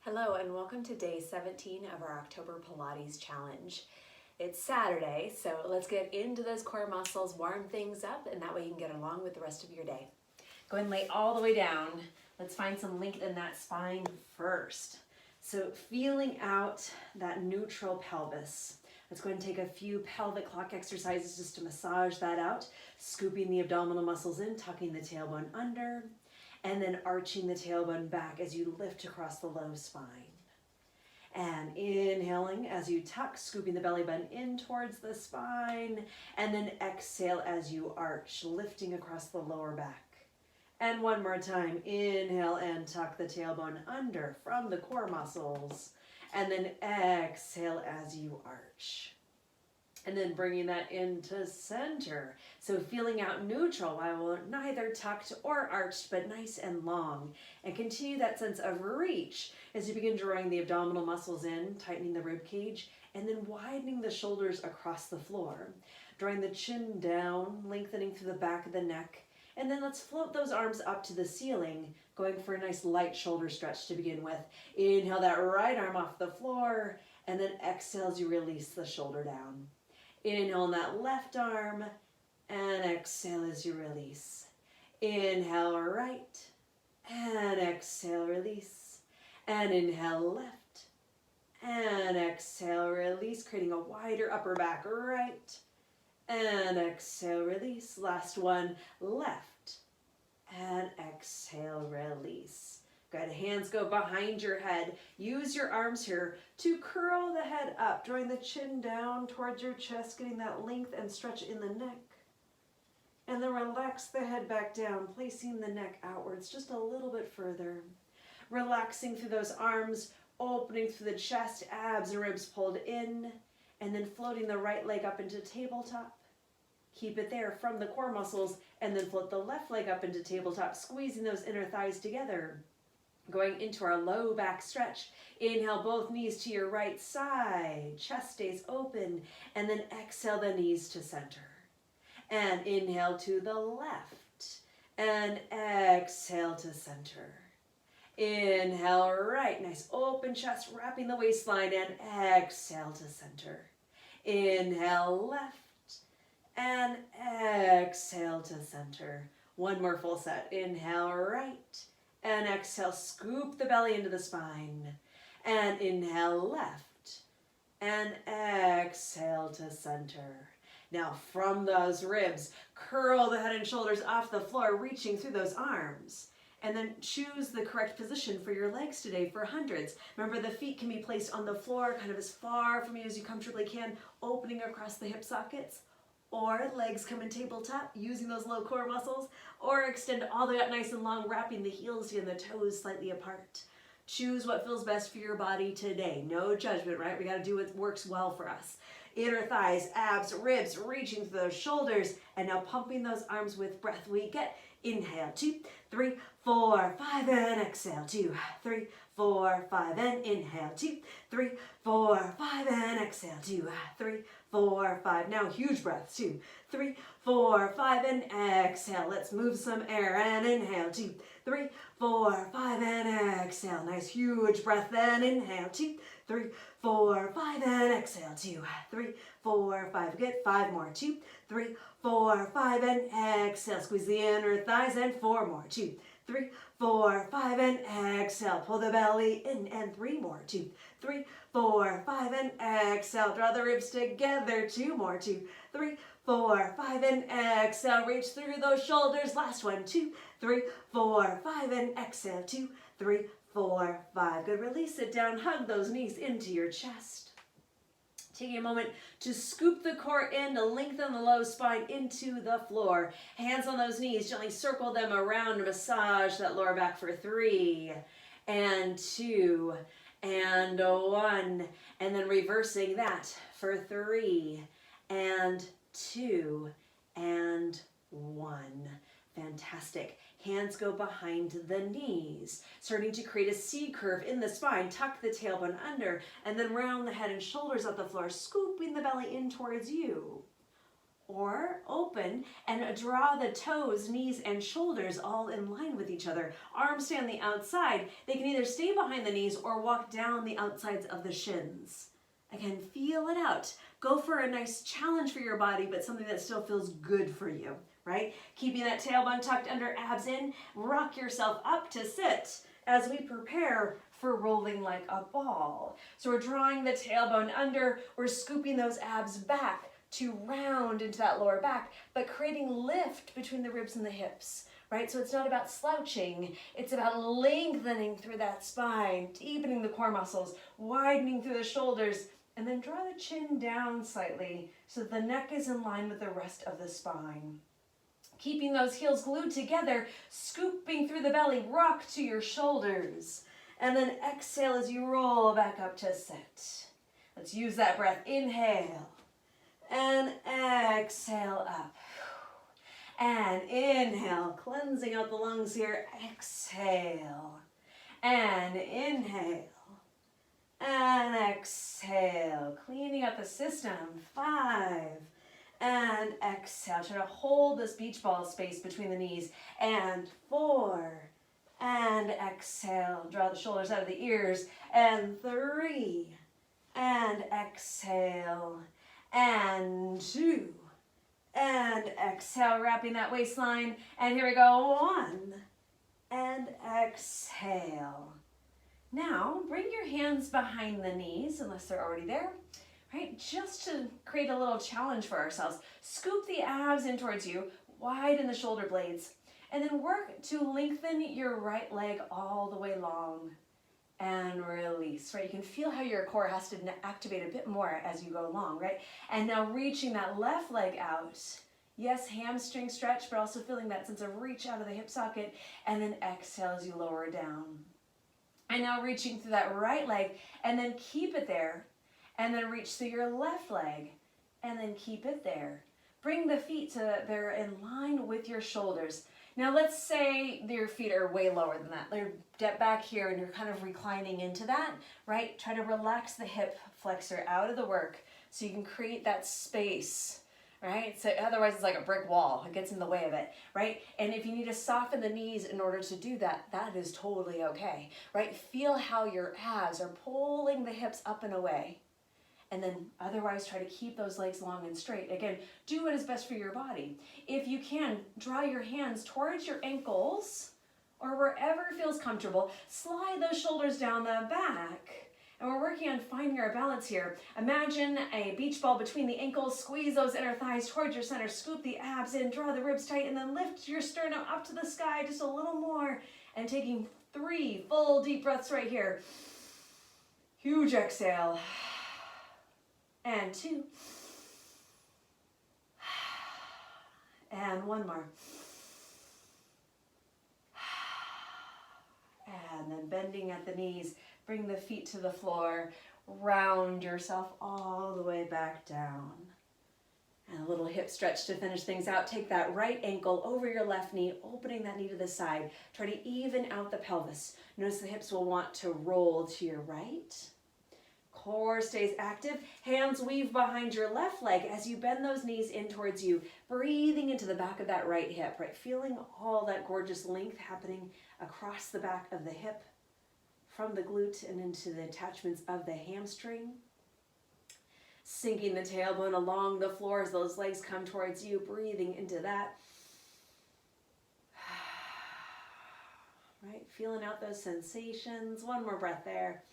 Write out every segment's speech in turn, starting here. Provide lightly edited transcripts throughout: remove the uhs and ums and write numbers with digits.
Hello and welcome to day 17 of our October Pilates challenge. It's Saturday, so let's get into those core muscles, warm things up, and that way you can get along with the rest of your day. Go ahead and lay all the way down. Let's find some length in that spine first. So feeling out that neutral pelvis. Let's go ahead and take a few pelvic clock exercises just to massage that out, scooping the abdominal muscles in, tucking the tailbone under, and then arching the tailbone back as you lift across the low spine. And inhaling as you tuck, scooping the belly button in towards the spine, and then exhale as you arch, lifting across the lower back. And one more time, inhale and tuck the tailbone under from the core muscles, and then exhale as you arch. And then bringing that into center. So feeling out neutral while neither tucked or arched, but nice and long. And continue that sense of reach as you begin drawing the abdominal muscles in, tightening the rib cage, and then widening the shoulders across the floor. Drawing the chin down, lengthening through the back of the neck. And then let's float those arms up to the ceiling, going for a nice light shoulder stretch to begin with. Inhale that right arm off the floor, and then exhale as you release the shoulder down. Inhale on that left arm, and exhale as you release. Inhale right, and exhale, release. And inhale left, and exhale, release, creating a wider upper back right. And exhale, release. Last one, left, and exhale, release. Good, hands go behind your head. Use your arms here to curl the head up, drawing the chin down towards your chest, getting that length and stretch in the neck. And then relax the head back down, placing the neck outwards just a little bit further. Relaxing through those arms, opening through the chest, abs and ribs pulled in, and then floating the right leg up into tabletop. Keep it there from the core muscles, and then float the left leg up into tabletop, squeezing those inner thighs together. Going into our low back stretch. Inhale both knees to your right side. Chest stays open. And then exhale the knees to center. And inhale to the left. And exhale to center. Inhale right. Nice open chest, wrapping the waistline. And exhale to center. Inhale left. And exhale to center. One more full set. Inhale right. And exhale, scoop the belly into the spine. And inhale left. And exhale to center. Now from those ribs, curl the head and shoulders off the floor, reaching through those arms. And then choose the correct position for your legs today for hundreds. Remember, the feet can be placed on the floor, kind of as far from you as you comfortably can, opening across the hip sockets. Or legs come in tabletop, using those low core muscles, or extend all the way up nice and long, wrapping the heels and the toes slightly apart. Choose what feels best for your body today. No judgment, right? We got to do what works well for us. Inner thighs, abs, ribs, reaching through those shoulders, and now pumping those arms with breath. We get inhale, 2, 3, 4, 5, and exhale, 2, 3, 4, 5, and inhale, 2, 3, 4, 5, and exhale, 2, 3, 4, 5. Now huge breaths, 2, 3, 4, 5, and exhale. Let's move some air and inhale, 2, 3, 4, 5, and exhale. Nice huge breath, then inhale, 2, 3, 4, 5, and exhale, 2, 3, 4, 5. Good, 5 more, 2, 3, 4, 5, and exhale. Squeeze the inner thighs, and 4 more, 2, 3, 4, 5, and exhale. Pull the belly in, and 3 more, 2, 3, 4, 5, and exhale. Draw the ribs together, 2 more, 2, 3, 4, 5, and exhale. Reach through those shoulders. Last one, 2, 3, 4, 5, and exhale, 2, 3, 4, 5. Good, release it down. Hug those knees into your chest. Taking a moment to scoop the core in, to lengthen the low spine into the floor. Hands on those knees, gently circle them around, massage that lower back for 3, and 2, and 1. And then reversing that for 3, and 2, and 1. Fantastic. Hands go behind the knees, starting to create a C curve in the spine. Tuck the tailbone under, and then round the head and shoulders off the floor, scooping the belly in towards you. Or open and draw the toes, knees, and shoulders all in line with each other. Arms stay on the outside. They can either stay behind the knees or walk down the outsides of the shins. Again, feel it out. Go for a nice challenge for your body, but something that still feels good for you, right? Keeping that tailbone tucked under, abs in. Rock yourself up to sit as we prepare for rolling like a ball. So we're drawing the tailbone under. We're scooping those abs back to round into that lower back, but creating lift between the ribs and the hips, right? So it's not about slouching, it's about lengthening through that spine, deepening the core muscles, widening through the shoulders, and then draw the chin down slightly so the neck is in line with the rest of the spine. Keeping those heels glued together, scooping through the belly, rock to your shoulders, and then exhale as you roll back up to sit. Let's use that breath. Inhale. And exhale up. And inhale, cleansing out the lungs here. Exhale. And inhale. And exhale, cleaning up the system. 5. And exhale. Try to hold this beach ball space between the knees. And 4. And exhale. Draw the shoulders out of the ears. And 3. And exhale. And 2, and exhale, wrapping that waistline, and here we go, 1, and exhale. Now, bring your hands behind the knees, unless they're already there, right? Just to create a little challenge for ourselves. Scoop the abs in towards you, widen the shoulder blades, and then work to lengthen your right leg all the way long. And release, right? You can feel how your core has to activate a bit more as you go along, right? And now reaching that left leg out. Yes, hamstring stretch, but also feeling that sense of reach out of the hip socket, and then exhale as you lower down. And now reaching through that right leg, and then keep it there, and then reach through your left leg, and then keep it there. Bring the feet so that they're in line with your shoulders. Now let's say your feet are way lower than that. They're back here and you're kind of reclining into that, right? Try to relax the hip flexor out of the work so you can create that space, right? So otherwise it's like a brick wall. It gets in the way of it, right? And if you need to soften the knees in order to do that, that is totally okay, right? Feel how your abs are pulling the hips up and away. And then otherwise try to keep those legs long and straight. Again, do what is best for your body. If you can, draw your hands towards your ankles or wherever feels comfortable. Slide those shoulders down the back. And we're working on finding our balance here. Imagine a beach ball between the ankles. Squeeze those inner thighs towards your center. Scoop the abs in, draw the ribs tight, and then lift your sternum up to the sky just a little more. And taking 3 full deep breaths right here. Huge exhale. And 2. And 1 more. And then bending at the knees, bring the feet to the floor, round yourself all the way back down. And a little hip stretch to finish things out. Take that right ankle over your left knee, opening that knee to the side. Try to even out the pelvis. Notice the hips will want to roll to your right. Core stays active. Hands weave behind your left leg as you bend those knees in towards you. Breathing into the back of that right hip, right? Feeling all that gorgeous length happening across the back of the hip, from the glute and into the attachments of the hamstring. Sinking the tailbone along the floor as those legs come towards you. Breathing into that. Right? Feeling out those sensations. 1 more breath there.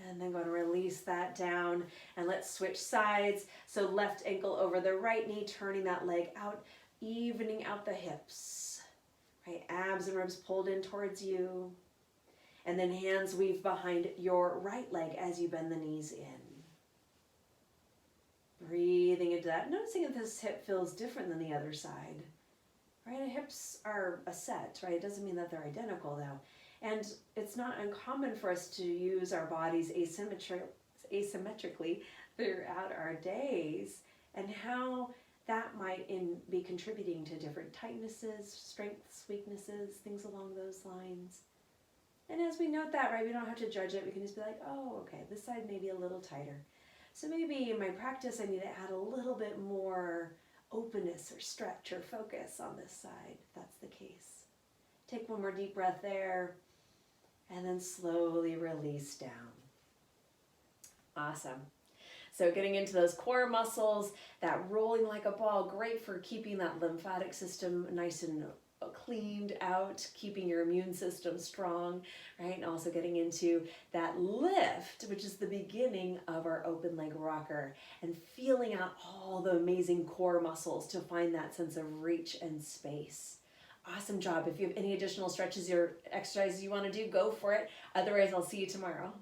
And then going to release that down, and let's switch sides. So left ankle over the right knee, turning that leg out, evening out the hips. Right, abs and ribs pulled in towards you. And then hands weave behind your right leg as you bend the knees in. Breathing into that, noticing if this hip feels different than the other side. Right, hips are a set, right? It doesn't mean that they're identical though. And it's not uncommon for us to use our bodies asymmetrically throughout our days, and how that might be contributing to different tightnesses, strengths, weaknesses, things along those lines. And as we note that, right, we don't have to judge it. We can just be like, oh, okay, this side may be a little tighter. So maybe in my practice I need to add a little bit more openness or stretch or focus on this side, if that's the case. Take one more deep breath there, and then slowly release down. Awesome. So getting into those core muscles, that rolling like a ball, great for keeping that lymphatic system nice and cleaned out, keeping your immune system strong, right? And also getting into that lift, which is the beginning of our open leg rocker, and feeling out all the amazing core muscles to find that sense of reach and space. Awesome job. If you have any additional stretches or exercises you want to do, go for it. Otherwise, I'll see you tomorrow.